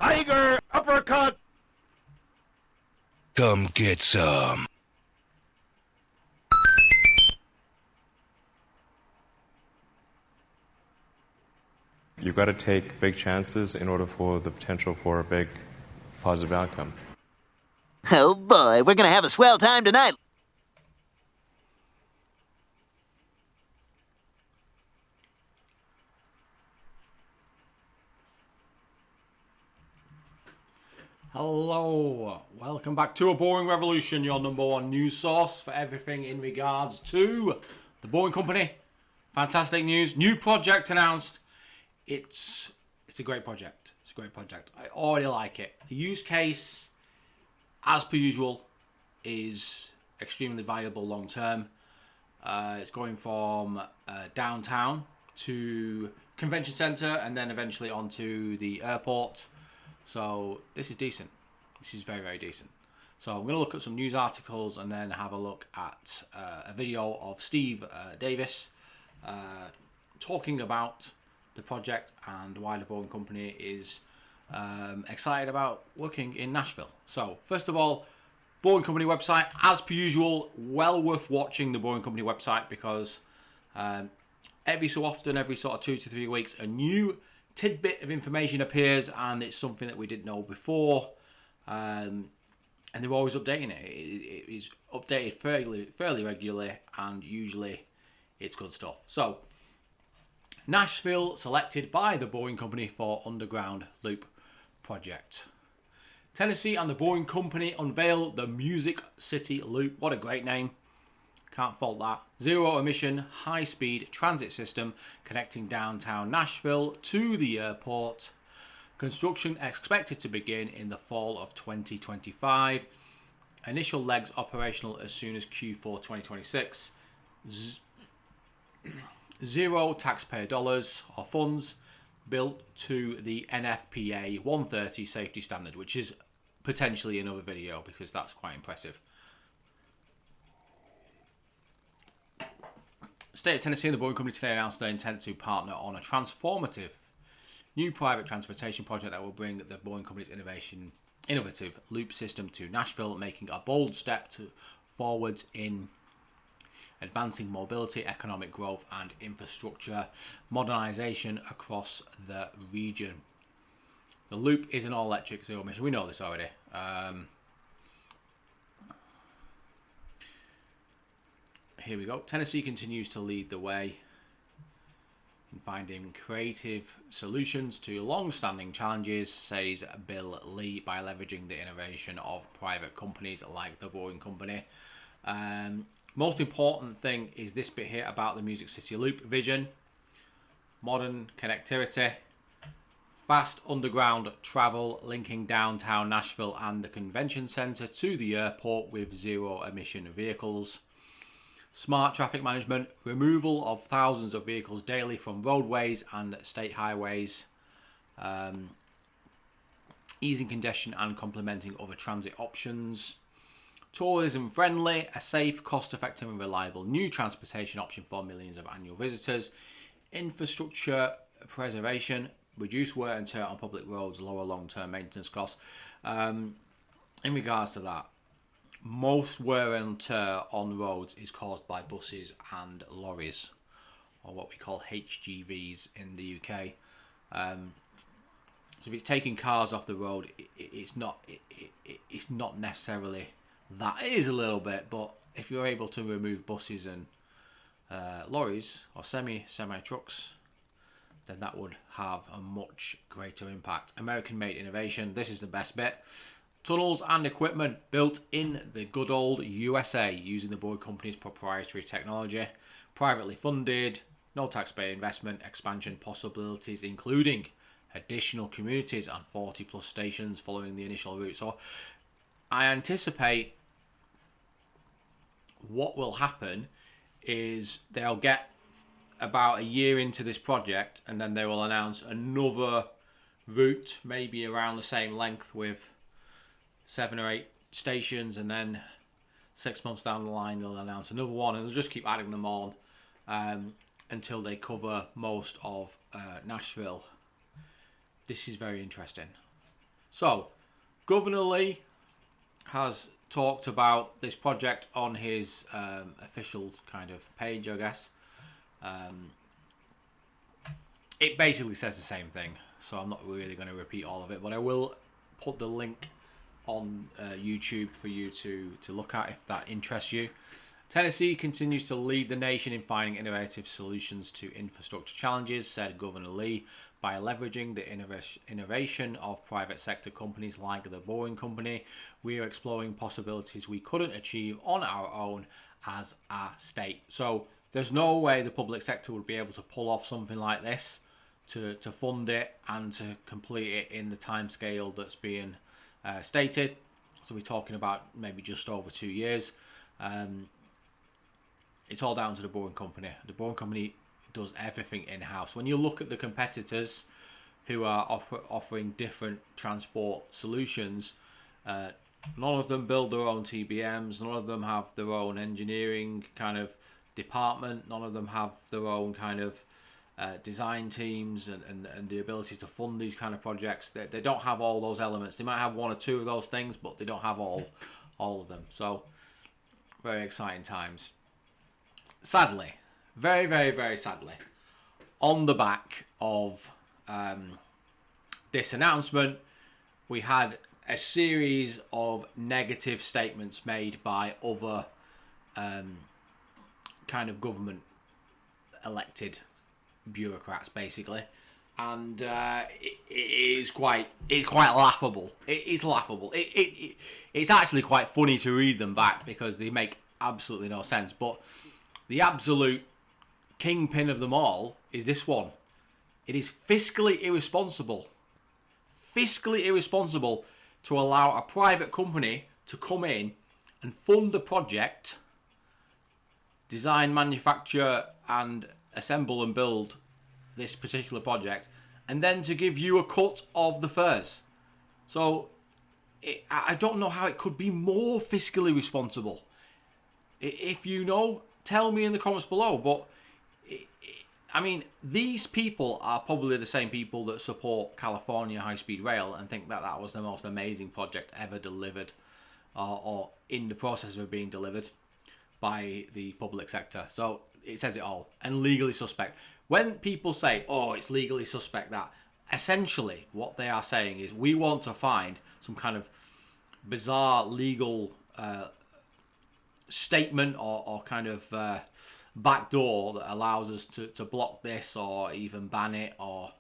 Tiger uppercut! Come get some. You've got to take big chances in order for the potential for a big positive outcome. Oh boy, we're gonna have a swell time tonight. Hello, welcome back to A Boring Revolution, your number one news source for everything in regards to the Boring Company. Fantastic news, new project announced. It's a great project. It's a great project. I already like it. The use case, as per usual, is extremely viable long term. It's going from downtown to convention centre and then eventually onto the airport. So this is decent. This is very, very decent. So I'm going to look at some news articles and then have a look at a video of Steve Davis talking about the project and why the Boring Company is excited about working in Nashville. So first of all, Boring Company website, as per usual, well worth watching the Boring Company website because every so often, every sort of 2 to 3 weeks, a new tidbit of information appears and it's something that we didn't know before, and they're always updating it. It is updated fairly regularly, and usually it's good stuff. So Nashville selected by the Boring Company for Underground Loop project. Tennessee and the Boring Company unveil the Music City Loop. What a great name. Can't fault that. Zero emission, high speed transit system connecting downtown Nashville to the airport. Construction expected to begin in the fall of 2025. Initial legs operational as soon as Q4 2026. Zero taxpayer dollars or funds, built to the NFPA 130 safety standard, which is potentially another video because that's quite impressive. State of Tennessee and the Boring Company today announced their intent to partner on a transformative new private transportation project that will bring the Boring Company's innovative loop system to Nashville, making a bold step forwards in advancing mobility, economic growth, and infrastructure modernization across the region. The loop is an all-electric zero emission. We know this already. Here we go. Tennessee continues to lead the way in finding creative solutions to long-standing challenges, says Bill Lee, by leveraging the innovation of private companies like the Boring Company. Most important thing is this bit here about the Music City Loop vision. Modern connectivity, fast underground travel linking downtown Nashville and the convention center to the airport with zero emission vehicles. Smart traffic management, removal of thousands of vehicles daily from roadways and state highways, easing congestion and complementing other transit options. Tourism friendly, a safe, cost effective and reliable new transportation option for millions of annual visitors. Infrastructure preservation, reduce wear and tear on public roads, lower long-term maintenance costs. In regards to that, most wear and tear on roads is caused by buses and lorries, or what we call HGVs in the UK. So if it's taking cars off the road, it's not necessarily that. It is a little bit, but if you're able to remove buses and lorries or semi trucks, then that would have a much greater impact. American-made innovation. This is the best bit. Tunnels and equipment built in the good old USA using the Boring Company's proprietary technology. Privately funded, no taxpayer investment, expansion possibilities including additional communities and 40 plus stations following the initial route. So I anticipate what will happen is they'll get about a year into this project and then they will announce another route, maybe around the same length with 7 or 8 stations, and then 6 months down the line they'll announce another one, and they'll just keep adding them on until they cover most of Nashville. This is very interesting. So, Governor Lee has talked about this project on his official kind of page, I guess. It basically says the same thing, so I'm not really going to repeat all of it, but I will put the link on YouTube for you to look at if that interests you. Tennessee continues to lead the nation in finding innovative solutions to infrastructure challenges, said Governor Lee, by leveraging the innovation of private sector companies like the Boring Company. We are exploring possibilities we couldn't achieve on our own as a state. So there's no way the public sector would be able to pull off something like this, to fund it and to complete it in the timescale that's being stated. So we're talking about maybe just over 2 years. It's all down to the Boring Company. The Boring Company does everything in-house. When you look at the competitors who are offering different transport solutions, none of them build their own TBMs. None of them have their own engineering kind of department. None of them have their own kind of design teams and the ability to fund these kind of projects. They don't have all those elements. They might have one or two of those things, but they don't have all of them. So very exciting times. Sadly, very, very, very sadly, on the back of this announcement, we had a series of negative statements made by other kind of government elected bureaucrats, basically, and it's quite laughable. It is laughable. It's actually quite funny to read them back because they make absolutely no sense. But the absolute kingpin of them all is this one. It is fiscally irresponsible. Fiscally irresponsible to allow a private company to come in and fund the project, design, manufacture, and assemble and build this particular project, and then to give you a cut of the fares. So I don't know how it could be more fiscally responsible. If you know, tell me in the comments below. But I mean, these people are probably the same people that support California high-speed rail and think that that was the most amazing project ever delivered, or in the process of being delivered by the public sector. So it says it all. And legally suspect. When people say, oh, it's legally suspect that, essentially what they are saying is we want to find some kind of bizarre legal statement or kind of backdoor that allows us to block this or even ban it or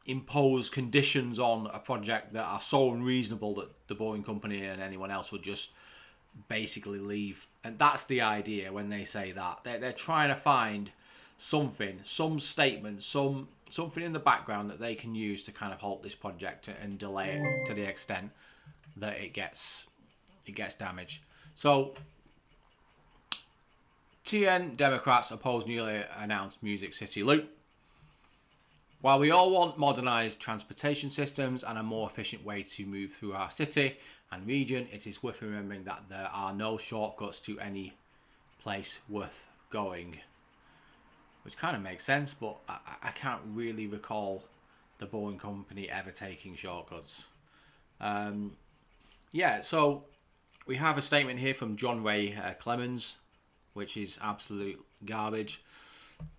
impose conditions on a project that are so unreasonable that the Boring Company and anyone else would just basically leave. And that's the idea when they say that. They're trying to find something, some statement, something in the background that they can use to kind of halt this project and delay it to the extent that it gets damaged. So TN Democrats oppose newly announced Music City Loop. While we all want modernised transportation systems and a more efficient way to move through our city and region, it is worth remembering that there are no shortcuts to any place worth going. Which kind of makes sense, but I can't really recall the Boring Company ever taking shortcuts. Yeah, so we have a statement here from John Ray Clemens, which is absolute garbage.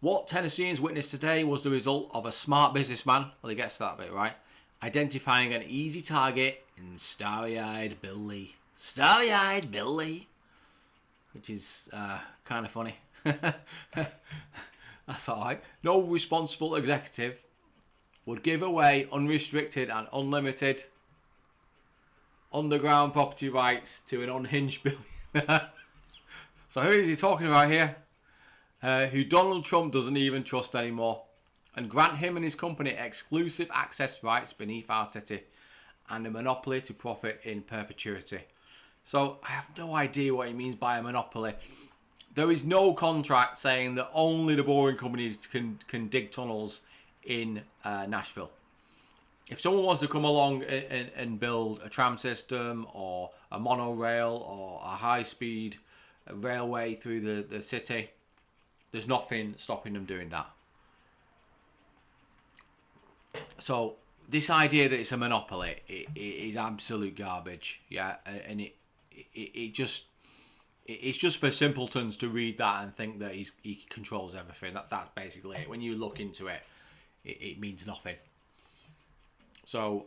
What Tennesseans witnessed today was the result of a smart businessman, well, he gets that bit right, identifying an easy target in Starry-Eyed Billy. Starry-Eyed Billy. Which is kind of funny. That's alright. No responsible executive would give away unrestricted and unlimited underground property rights to an unhinged billionaire. So who is he talking about here? Who Donald Trump doesn't even trust anymore, and grant him and his company exclusive access rights beneath our city and a monopoly to profit in perpetuity. So I have no idea what he means by a monopoly. There is no contract saying that only the Boring Company can dig tunnels in Nashville. If someone wants to come along and build a tram system or a monorail or a high-speed railway through the city, there's nothing stopping them doing that. So this idea that it's a monopoly it is absolute garbage. Yeah, and it's just for simpletons to read that and think that he controls everything. That's basically it. When you look into it, it means nothing. So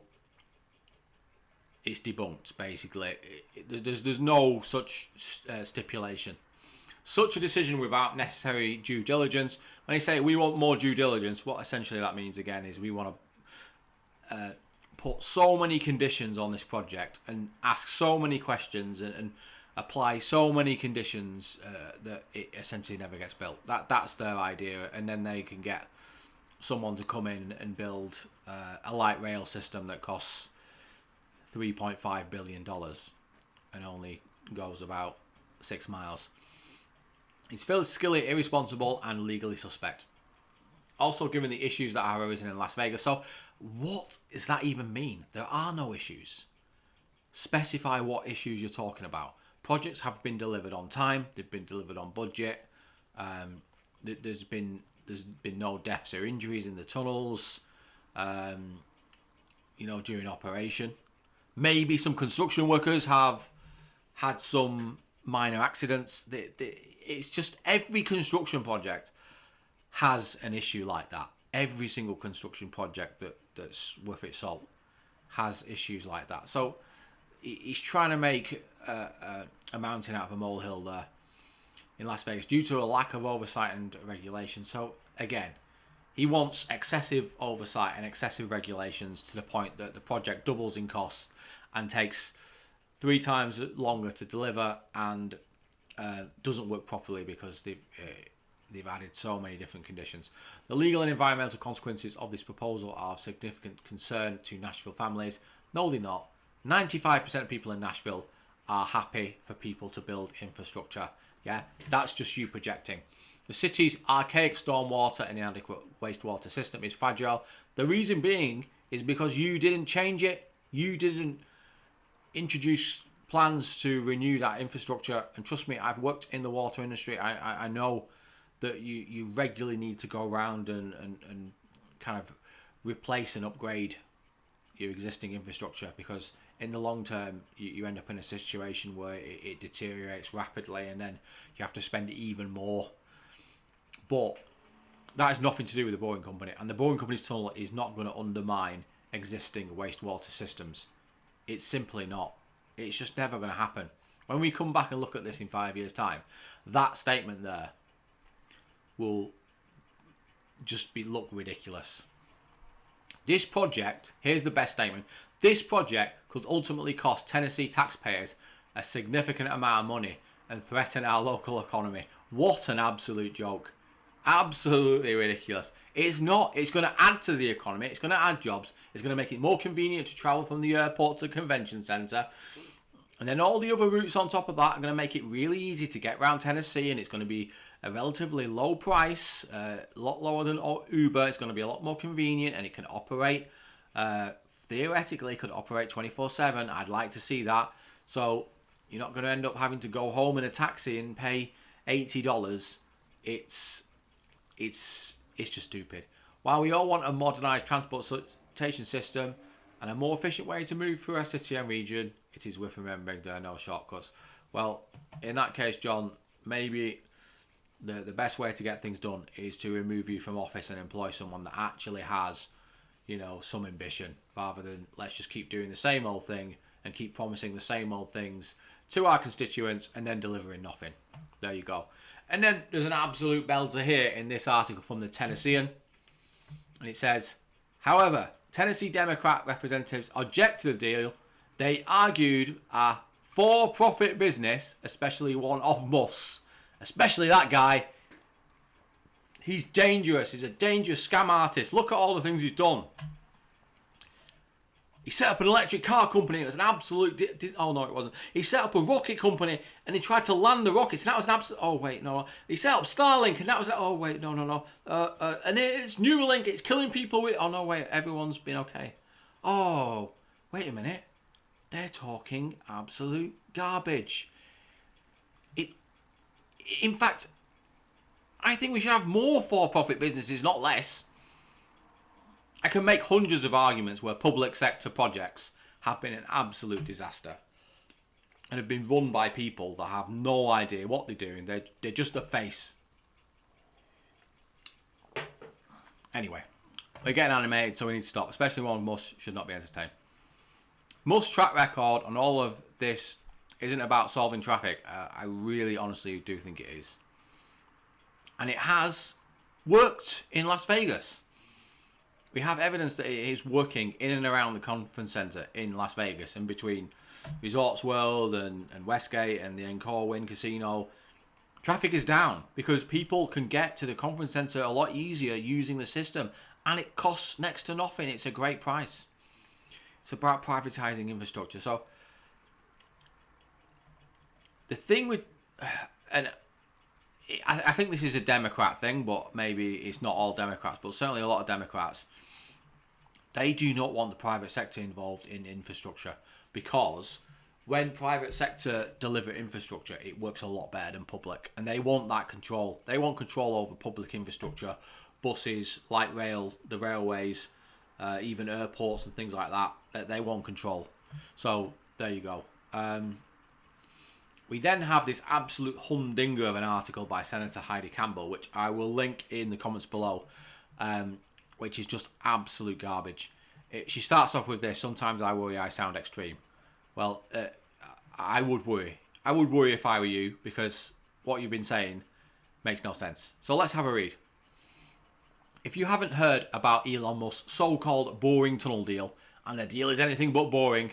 it's debunked, basically. There's no such stipulation. Such a decision without necessary due diligence. When they say we want more due diligence, what essentially that means again is we want to put so many conditions on this project and ask so many questions and apply so many conditions that it essentially never gets built. That's their idea, and then they can get someone to come in and build a light rail system that costs $3.5 billion and only goes about 6 miles. It's fiscally irresponsible and legally suspect. Also, given the issues that have arisen in Las Vegas. So, what does that even mean? There are no issues. Specify what issues you're talking about. Projects have been delivered on time. They've been delivered on budget. There's been no deaths or injuries in the tunnels. During operation. Maybe some construction workers have had some minor accidents. It's just every construction project has an issue like that. Every single construction project that's worth its salt has issues like that. So he's trying to make a mountain out of a molehill there in Las Vegas due to a lack of oversight and regulation. So again, he wants excessive oversight and excessive regulations to the point that the project doubles in cost and takes 3 times longer to deliver and doesn't work properly because they've added so many different conditions. The legal and environmental consequences of this proposal are of significant concern to Nashville families. No, they're not. 95% of people in Nashville are happy for people to build infrastructure. Yeah, that's just you projecting. The city's archaic stormwater and inadequate wastewater system is fragile. The reason being is because you didn't change it. You didn't introduce plans to renew that infrastructure. And trust me, I've worked in the water industry. I know that you regularly need to go around and kind of replace and upgrade your existing infrastructure, because in the long term you end up in a situation where it deteriorates rapidly and then you have to spend even more. But that has nothing to do with the Boring Company, and the Boring Company's tunnel is not going to undermine existing wastewater systems. It's simply not. It's just never going to happen. When we come back and look at this in 5 years' time, that statement there will just look ridiculous. This project, here's the best statement, this project could ultimately cost Tennessee taxpayers a significant amount of money and threaten our local economy. What an absolute joke. Absolutely ridiculous. It's not. It's going to add to the economy. It's going to add jobs. It's going to make it more convenient to travel from the airport to the convention centre. And then all the other routes on top of that are going to make it really easy to get around Tennessee, and it's going to be a relatively low price, a lot lower than Uber. It's going to be a lot more convenient, and it can operate, theoretically, it could operate 24/7. I'd like to see that. So you're not going to end up having to go home in a taxi and pay $80. It's just stupid. While we all want a modernised transportation system and a more efficient way to move through our city and region, it is worth remembering there are no shortcuts. Well, in that case, John, maybe the best way to get things done is to remove you from office and employ someone that actually has, some ambition, rather than let's just keep doing the same old thing and keep promising the same old things to our constituents and then delivering nothing. There you go. And then there's an absolute belter here in this article from the Tennessean. And it says, however, Tennessee Democrat representatives object to the deal. They argued a for-profit business, especially one of Musk's, especially that guy, he's dangerous. He's a dangerous scam artist. Look at all the things he's done. He set up an electric car company. It was an absolute... oh, no, it wasn't. He set up a rocket company and he tried to land the rockets. And that was an absolute... oh, wait, no. He set up Starlink and that was... oh, wait, no. And it's Neuralink. It's killing people with... oh, no, wait. Everyone's been okay. Oh, wait a minute. They're talking absolute garbage. In fact, I think we should have more for-profit businesses, not less. I can make hundreds of arguments where public sector projects have been an absolute disaster and have been run by people that have no idea what they're doing. They're just a face. Anyway, we're getting animated, so we need to stop. Especially one Musk should not be entertained. Musk's track record on all of this isn't about solving traffic. I really, honestly do think it is. And it has worked in Las Vegas. We have evidence that it is working in and around the conference center in Las Vegas, in between Resorts World and Westgate and the Encore Wynn Casino. Traffic is down because people can get to the conference center a lot easier using the system, and it costs next to nothing. It's a great price. It's about privatizing infrastructure. So the thing with, and I think this is a Democrat thing, but maybe it's not all Democrats, but certainly a lot of Democrats, they do not want the private sector involved in infrastructure, because when private sector deliver infrastructure, it works a lot better than public, and they want that control. They want control over public infrastructure, buses, light rail, the railways, even airports and things like that. They want control. So there you go. We then have this absolute humdinger of an article by Senator Heidi Campbell, which I will link in the comments below, which is just absolute garbage. She starts off with this: sometimes I worry I sound extreme. Well, I would worry. I would worry if I were you, because what you've been saying makes no sense. So let's have a read. If you haven't heard about Elon Musk's so-called boring tunnel deal, and the deal is anything but boring,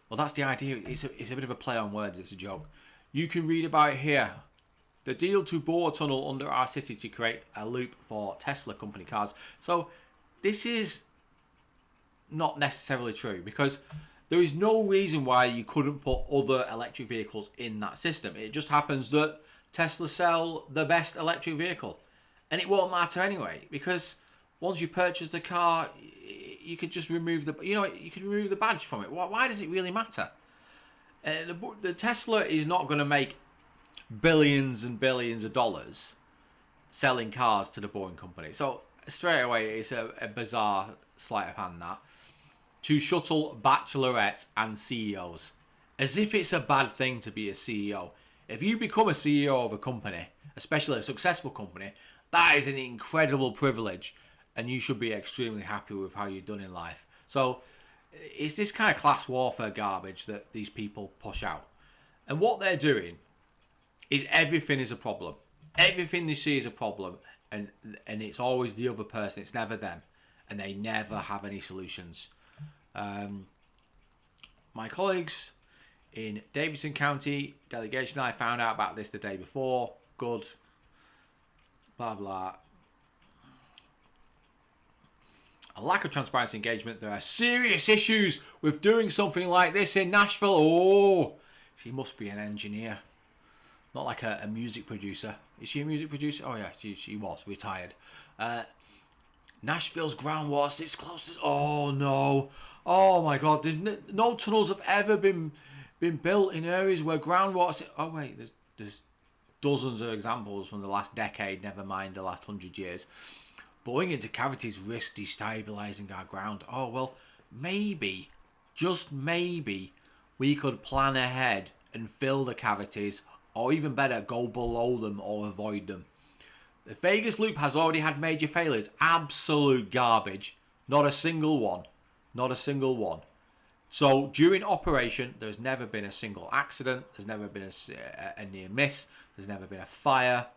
well, that's the idea. It's a bit of a play on words. It's a joke. You can read about it here. The deal to bore a tunnel under our city to create a loop for Tesla company cars. So this is not necessarily true, because there is no reason why you couldn't put other electric vehicles in that system. It just happens that Tesla sell the best electric vehicle, and it won't matter anyway, because once you purchase the car, you could just remove you could remove the badge from it. Why does it really matter? The Tesla is not going to make billions and billions of dollars selling cars to the Boring Company. So straight away, it's a bizarre sleight of hand that. To shuttle bachelorettes and CEOs. As if it's a bad thing to be a CEO. If you become a CEO of a company, especially a successful company, that is an incredible privilege, and you should be extremely happy with how you've done in life. So it's this kind of class warfare garbage that these people push out. And what they're doing is everything is a problem. Everything they see is a problem, and it's always the other person. It's never them, and they never have any solutions. My colleagues in Davidson County delegation, I found out about this the day before. Good. Blah, blah. A lack of transparency engagement. There are serious issues with doing something like this in Nashville. Oh, she must be an engineer. Not like a music producer. Is she a music producer? Oh, yeah, she was retired. Nashville's groundwater is close to... Oh, no. Oh, my God. No tunnels have ever been built in areas where groundwater... Oh, wait. There's dozens of examples from the last decade, never mind the last 100 years. Boring into cavities risk destabilising our ground. Oh, well, maybe, just maybe, we could plan ahead and fill the cavities, or even better, go below them or avoid them. The Vegas loop has already had major failures. Absolute garbage. Not a single one. Not a single one. So during operation, there's never been a single accident. There's never been a near miss. There's never been a fire.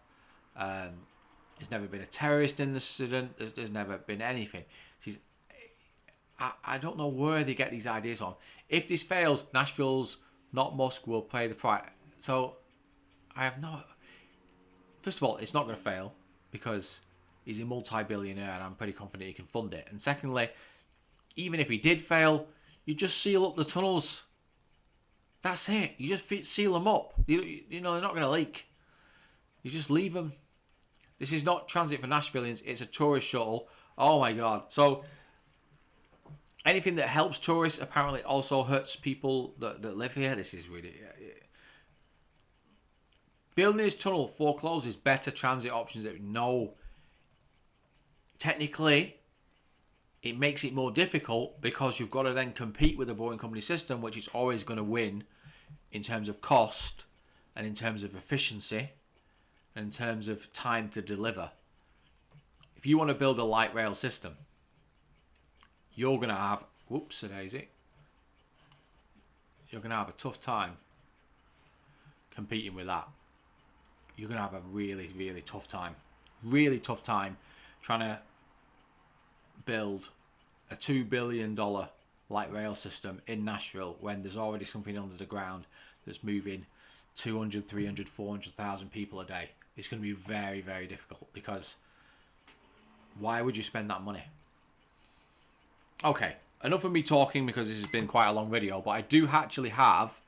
There's never been a terrorist incident. There's never been anything. I don't know where they get these ideas on. If this fails, Nashville's, not Musk, will pay the price. So I have no... First of all, it's not going to fail because he's a multi-billionaire and I'm pretty confident he can fund it. And secondly, even if he did fail, you just seal up the tunnels. That's it. You just seal them up. You know, they're not going to leak. You just leave them. This is not transit for Nashvillians. It's a tourist shuttle. Oh, my God. So anything that helps tourists apparently also hurts people that live here. This is really... Building this tunnel forecloses better transit options that we know. Technically, it makes it more difficult because you've got to then compete with the Boring Company system, which is always going to win in terms of cost and in terms of efficiency and in terms of time to deliver. If you want to build a light rail system, you're going to have, whoops-a-daisy, you're going to have a tough time competing with that. You're going to have a really, really tough time. Really tough time trying to build a $2 billion light rail system in Nashville when there's already something under the ground that's moving 200, 300, 400,000 people a day. It's going to be very, very difficult because why would you spend that money? Okay, enough of me talking because this has been quite a long video, but I do actually have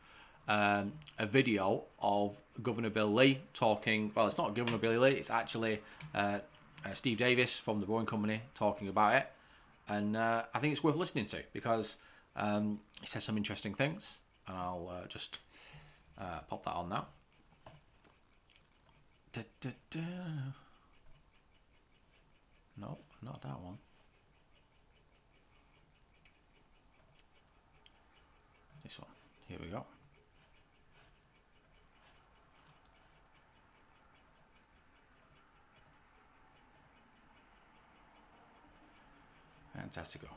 a video of Governor Bill Lee talking. Well, it's not Governor Bill Lee, it's actually Steve Davis from the Boring Company talking about it. And I think it's worth listening to because he says some interesting things. And I'll just pop that on now. No, not that one. This one. Here we go. Fantastico.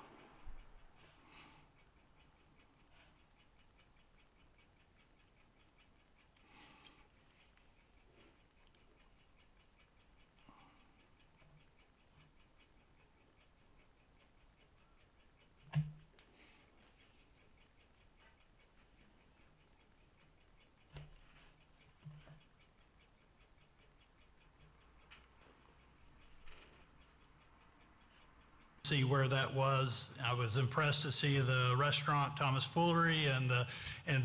See where that was. I was impressed to see the restaurant Thomas Foolery and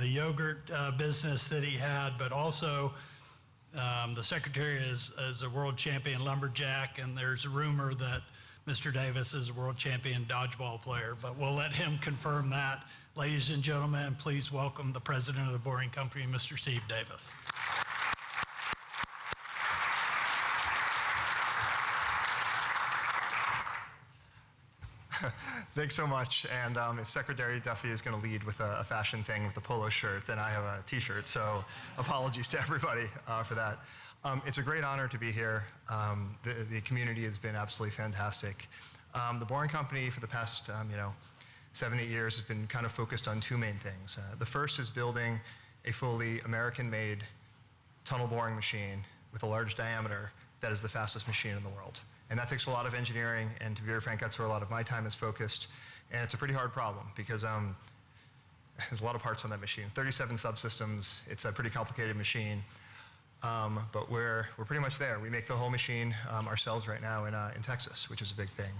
the yogurt business that he had, but also the secretary is a world champion lumberjack, and there's a rumor that Mr. Davis is a world champion dodgeball player, but we'll let him confirm that. Ladies and gentlemen, please welcome the president of the Boring Company, Mr. Steve Davis. Thanks so much. And if Secretary Duffy is going to lead with a fashion thing with a polo shirt, then I have a t-shirt. So apologies to everybody for that. It's a great honor to be here. The community has been absolutely fantastic. The Boring Company for the past 7, 8 years has been kind of focused on two main things. The first is building a fully American-made tunnel boring machine with a large diameter that is the fastest machine in the world. And that takes a lot of engineering, and to be very frank, that's where a lot of my time is focused. And it's a pretty hard problem because there's a lot of parts on that machine. 37 subsystems, it's a pretty complicated machine. But we're pretty much there. We make the whole machine ourselves right now in Texas, which is a big thing.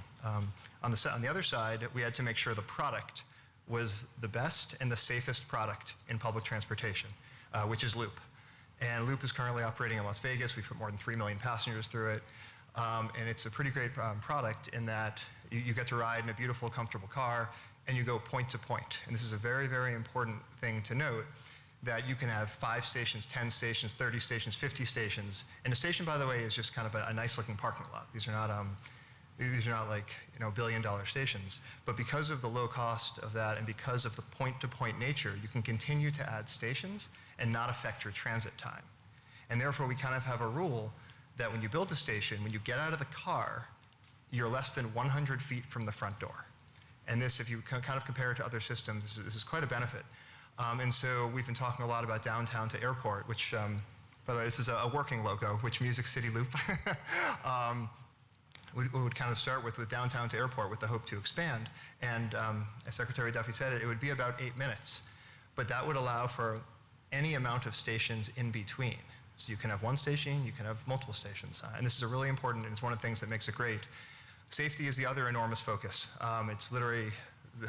On the other side, we had to make sure the product was the best and the safest product in public transportation, which is Loop. And Loop is currently operating in Las Vegas. We've put more than 3 million passengers through it. And it's a pretty great product in that you get to ride in a beautiful, comfortable car, and you go point to point. And this is a very, very important thing to note, that you can have 5 stations, 10 stations, 30 stations, 50 stations. And a station, by the way, is just kind of a nice-looking parking lot. These are not like billion-dollar stations. But because of the low cost of that and because of the point-to-point nature, you can continue to add stations and not affect your transit time. And therefore, we kind of have a rule that when you build a station, when you get out of the car, you're less than 100 feet from the front door. And this, if you kind of compare it to other systems, this is quite a benefit. And so we've been talking a lot about downtown to airport, which, by the way, this is a working logo, which Music City Loop would kind of start with downtown to airport with the hope to expand. And as Secretary Duffy said, it would be about 8 minutes. But that would allow for any amount of stations in between. So you can have one station, you can have multiple stations. And this is a really important, and it's one of the things that makes it great. Safety is the other enormous focus. It's literally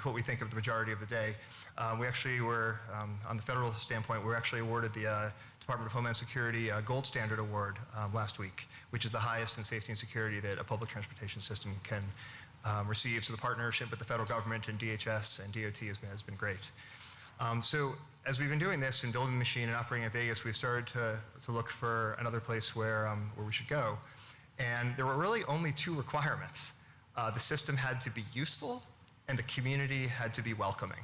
what we think of the majority of the day. We actually were, on the federal standpoint, we were actually awarded the Department of Homeland Security Gold Standard Award last week, which is the highest in safety and security that a public transportation system can receive. So the partnership with the federal government and DHS and DOT has been great. So as we've been doing this and building the machine and operating in Vegas, we've started to look for another place where we should go. And there were really only 2 requirements. The system had to be useful, and the community had to be welcoming,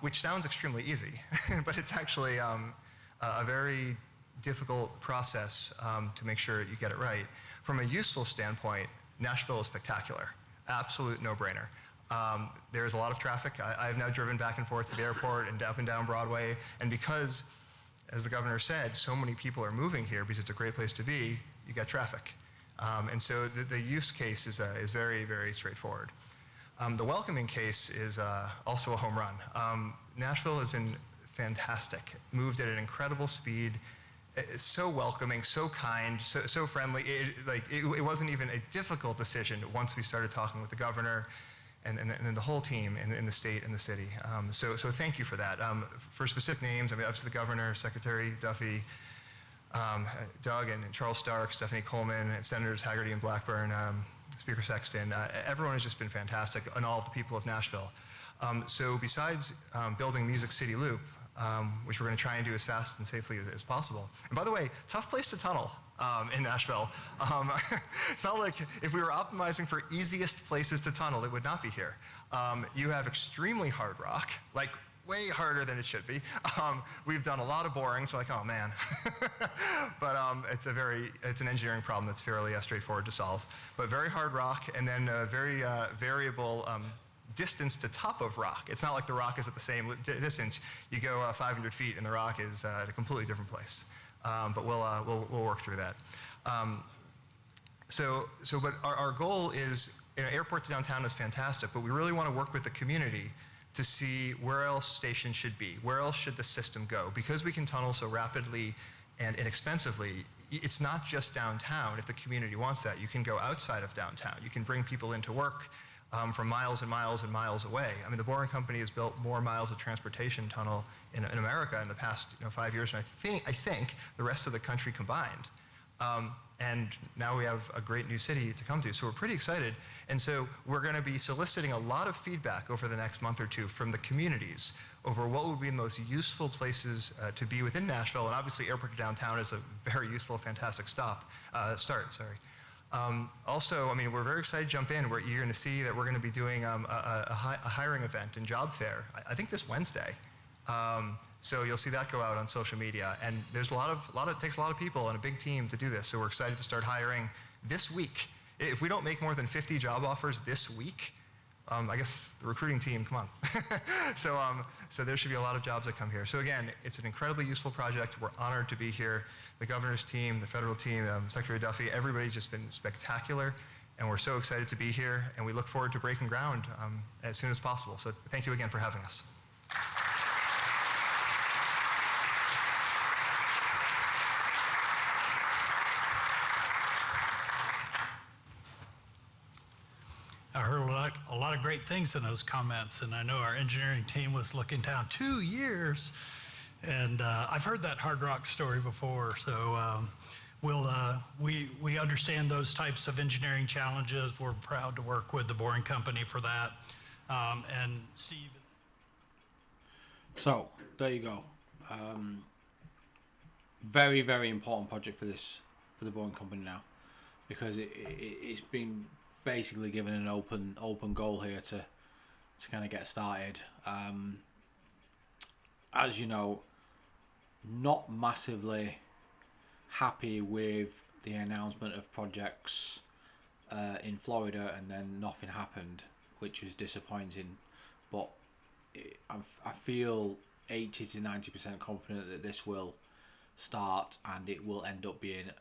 which sounds extremely easy, but it's actually a very difficult process to make sure you get it right. From a useful standpoint, Nashville is spectacular, absolute no-brainer. There's a lot of traffic. I've now driven back and forth to the airport and up and down Broadway, and because, as the governor said, so many people are moving here because it's a great place to be, you get traffic. And so the use case is very, very straightforward. The welcoming case is also a home run. Nashville has been fantastic, moved at an incredible speed, so welcoming, so kind, so friendly. It wasn't even a difficult decision once we started talking with the governor and the whole team in the state and the city. So thank you for that. For specific names, I mean, obviously the governor, Secretary Duffy, Doug and Charles Stark, Stephanie Coleman, and Senators Hagerty and Blackburn, Speaker Sexton, everyone has just been fantastic, and all of the people of Nashville. So besides building Music City Loop, which we're going to try and do as fast and safely as possible. And by the way, tough place to tunnel in Nashville. It's not like if we were optimizing for easiest places to tunnel, it would not be here. You have extremely hard rock, like way harder than it should be. We've done a lot of boring, so like, oh man. But it's an engineering problem that's fairly straightforward to solve. But very hard rock, and then very variable distance to top of rock. It's not like the rock is at the same distance. You go 500 feet and the rock is at a completely different place. But we'll work through that. But our goal is, airport to downtown is fantastic, but we really want to work with the community to see where else stations should be, where else should the system go. Because we can tunnel so rapidly and inexpensively, it's not just downtown. If the community wants that, you can go outside of downtown. You can bring people into work from miles and miles and miles away. I mean, the Boring Company has built more miles of transportation tunnel in America in the past 5 years, and I think the rest of the country combined. And now we have a great new city to come to, so we're pretty excited. And so we're going to be soliciting a lot of feedback over the next month or two from the communities over what would be the most useful places to be within Nashville. And obviously, airport to downtown is a very useful, fantastic start. Also, I mean, we're very excited to jump in. You're going to see that we're going to be doing a hiring event and job fair, I think this Wednesday. So you'll see that go out on social media. And there's it takes a lot of people and a big team to do this. So we're excited to start hiring this week. If we don't make more than 50 job offers this week, I guess the recruiting team, come on. So there should be a lot of jobs that come here. So again, it's an incredibly useful project. We're honored to be here. The governor's team, the federal team, Secretary Duffy, everybody's just been spectacular. And we're so excited to be here. And we look forward to breaking ground as soon as possible. So thank you again for having us. I heard a lot of great things in those comments, and I know our engineering team was looking down 2 years, and I've heard that hard rock story before. So we understand those types of engineering challenges. We're proud to work with the Boring Company for that. And Steve. So there you go. Very, very important project for the Boring Company now, because it's been basically given an open goal here to kind of get started. As you know, not massively happy with the announcement of projects in Florida, and then nothing happened, which was disappointing. But I feel 80 to 90% confident that this will start, and it will end up being,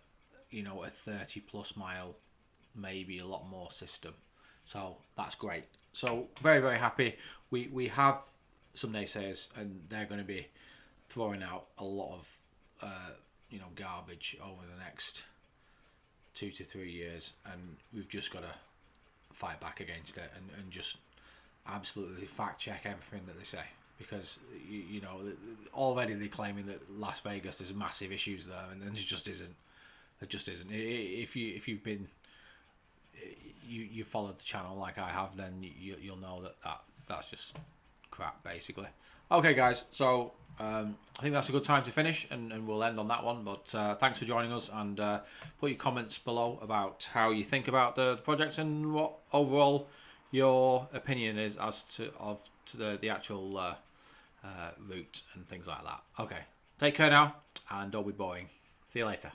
a 30 plus mile, maybe a lot more system. So that's great. So very, very happy. We have some naysayers, and they're going to be throwing out a lot of garbage over the next 2 to 3 years, and we've just got to fight back against it and just absolutely fact check everything that they say, because already they're claiming that Las Vegas, there's massive issues there, and there just isn't. If you've been you followed the channel like I have, then you'll know that's just crap, basically. Okay, guys, so I think that's a good time to finish, and we'll end on that one. But thanks for joining us, and put your comments below about how you think about the project and what overall your opinion is as to the actual route and things like that. Okay, take care now, and don't be boring. See you later.